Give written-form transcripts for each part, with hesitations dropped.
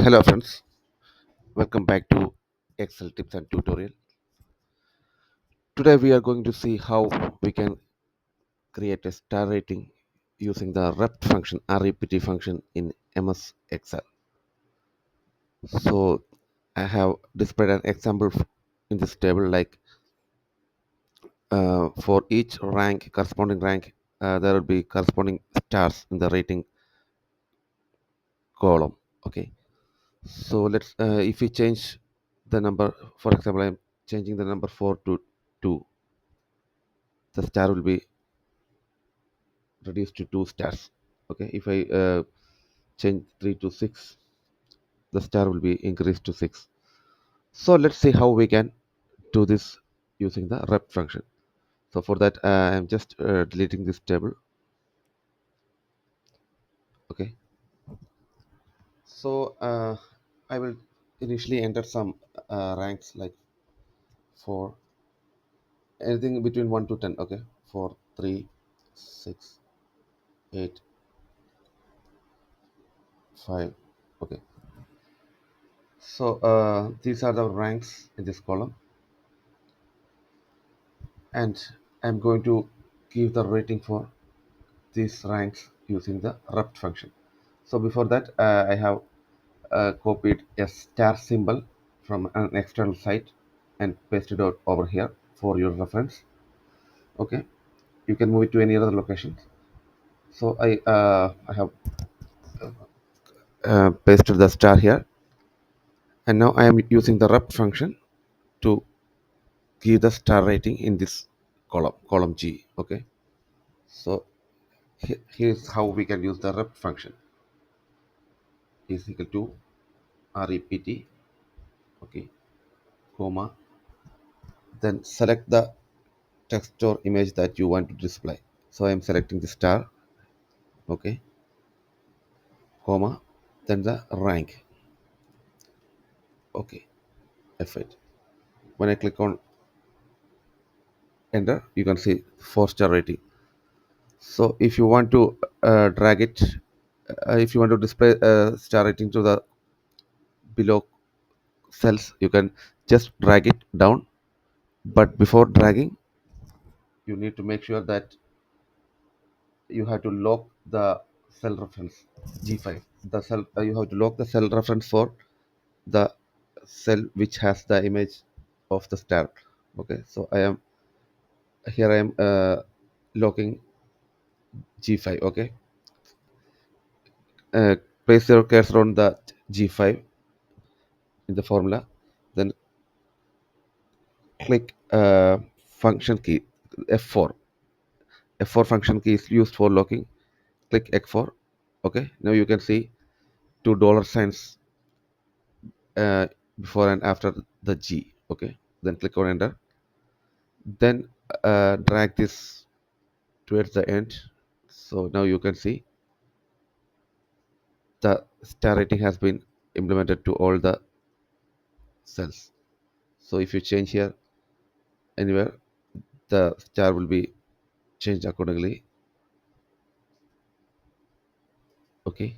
Hello friends, welcome back to Excel tips and tutorial. Today we are going to see how we can create a star rating using the REPT function, REPT function in MS Excel. So I have displayed an example in this table like for each rank, corresponding rank, there will be corresponding stars in the rating column. Okay, so let's if we change the number, for example, I'm changing the number 4 to 2, the star will be reduced to 2 stars. Okay, if I change 3 to 6, the star will be increased to 6. So let's see how we can do this using the rep function. So for that I'm just deleting this table. Okay, so I will initially enter some ranks like for anything between 1 to 10. Okay, for 3, 6, 8, 5. Okay, so these are the ranks in this column, and I'm going to give the rating for these ranks using the REPT function. So before that, I have copied a star symbol from an external site and pasted it over here for your reference. Okay, you can move it to any other location. So I have pasted the star here, and now I am using the REPT function to give the star rating in this column G. Okay, so here's how we can use the REPT function. Is equal to REPT. Okay, comma, then select the text or image that you want to display. So I'm selecting the star. Okay, comma, then the rank. Okay, F8. When I click on enter, you can see 4-star rating. So if you want to drag it, if you want to display star rating to the below cells, you can just drag it down. But before dragging, you need to make sure that you have to lock the cell reference G5. The cell you have to lock the cell reference for the cell which has the image of the star. Okay, so I am locking G5. Okay, uh, place your cursor on the G5 in the formula, then click function key F4. F4 function key is used for locking. Click F4. Okay, now you can see two dollar signs uh, before and after the G. Okay, then click on enter. Then drag this towards the end. So now you can see the star rating has been implemented to all the cells. So if you change here anywhere, the star will be changed accordingly. Okay,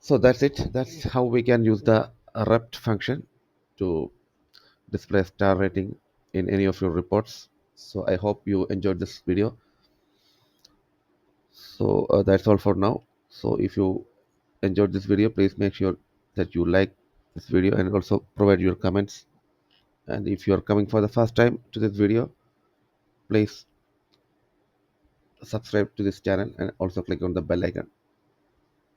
so that's it. That's how we can use the REPT function to display star rating in any of your reports. So I hope you enjoyed this video. So that's all for now. So if you enjoyed this video, please make sure that you like this video and also provide your comments. And if you are coming for the first time to this video, please subscribe to this channel and also click on the bell icon.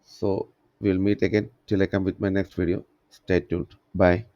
So we'll meet again till I come with my next video. Stay tuned. Bye.